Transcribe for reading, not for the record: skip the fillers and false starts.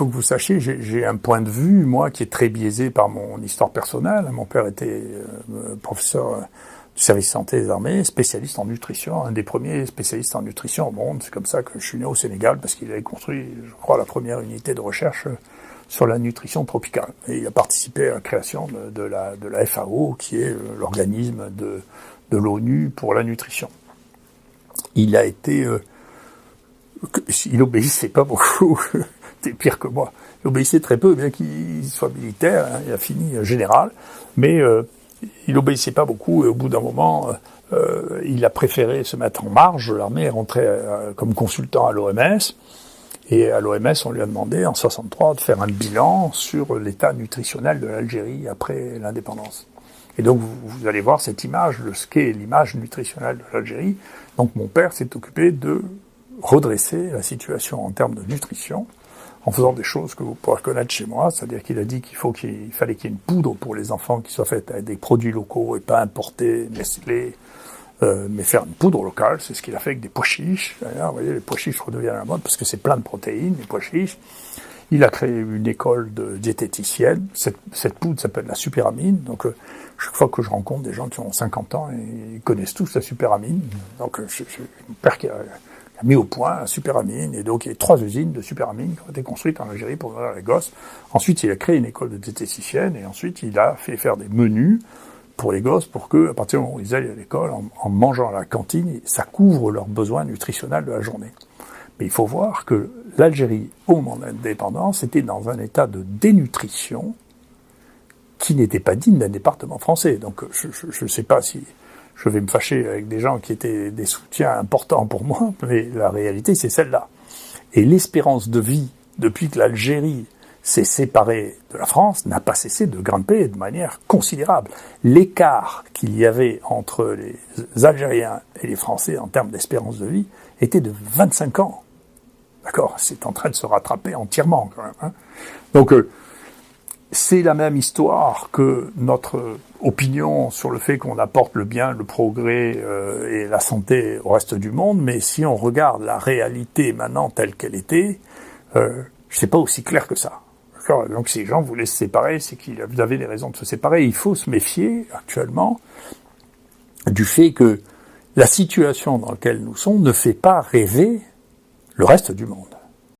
faut que vous sachiez, j'ai un point de vue, moi, qui est très biaisé par mon histoire personnelle. Mon père était professeur du service santé des armées, spécialiste en nutrition, un des premiers spécialistes en nutrition au monde. C'est comme ça que je suis né au Sénégal, parce qu'il avait construit, je crois, la première unité de recherche sur la nutrition tropicale. Et il a participé à la création de la FAO, qui est l'organisme de l'ONU pour la nutrition. Il a été... il obéissait pas beaucoup, c'était pire que moi. Il obéissait très peu, bien qu'il soit militaire, hein, il a fini général, mais il obéissait pas beaucoup, et au bout d'un moment, il a préféré se mettre en marge de l'armée et rentrer comme consultant à l'OMS. Et à l'OMS, on lui a demandé, en 63, de faire un bilan sur l'état nutritionnel de l'Algérie après l'indépendance. Et donc, vous allez voir cette image, ce qu'est l'image nutritionnelle de l'Algérie. Donc, mon père s'est occupé de redresser la situation en termes de nutrition, en faisant des choses que vous pourrez connaître chez moi, c'est-à-dire qu'il a dit qu'il fallait qu'il y ait une poudre pour les enfants qui soit faite avec des produits locaux et pas importés, Nestlé, mais faire une poudre locale, c'est ce qu'il a fait avec des pois chiches. D'ailleurs, vous voyez, les pois chiches redeviennent à la mode parce que c'est plein de protéines, les pois chiches. Il a créé une école de diététicienne. Cette poudre s'appelle la superamine. Donc, chaque fois que je rencontre des gens qui ont 50 ans, ils connaissent tous la superamine. Donc, mon père qui a mis au point la superamine. Et donc, il y a 3 usines de superamine qui ont été construites en Algérie pour nourrir les gosses. Ensuite, il a créé une école de diététicienne. Et ensuite, il a fait faire des menus pour les gosses pour que, à partir du moment où ils allaient à l'école, en mangeant à la cantine, ça couvre leurs besoins nutritionnels de la journée. Mais il faut voir que l'Algérie, au moment de l'indépendance, était dans un état de dénutrition qui n'était pas digne d'un département français. Donc, je ne sais pas si je vais me fâcher avec des gens qui étaient des soutiens importants pour moi, mais la réalité, c'est celle-là. Et l'espérance de vie, depuis que l'Algérie s'est séparée de la France, n'a pas cessé de grimper de manière considérable. L'écart qu'il y avait entre les Algériens et les Français en termes d'espérance de vie était de 25 ans. D'accord, c'est en train de se rattraper entièrement quand même. Hein. Donc, c'est la même histoire que notre opinion sur le fait qu'on apporte le bien, le progrès et la santé au reste du monde, mais si on regarde la réalité maintenant telle qu'elle était, c'est pas aussi clair que ça. D'accord. Donc si les gens voulaient se séparer, c'est qu'ils avaient des raisons de se séparer. Il faut se méfier actuellement du fait que la situation dans laquelle nous sommes ne fait pas rêver le reste du monde.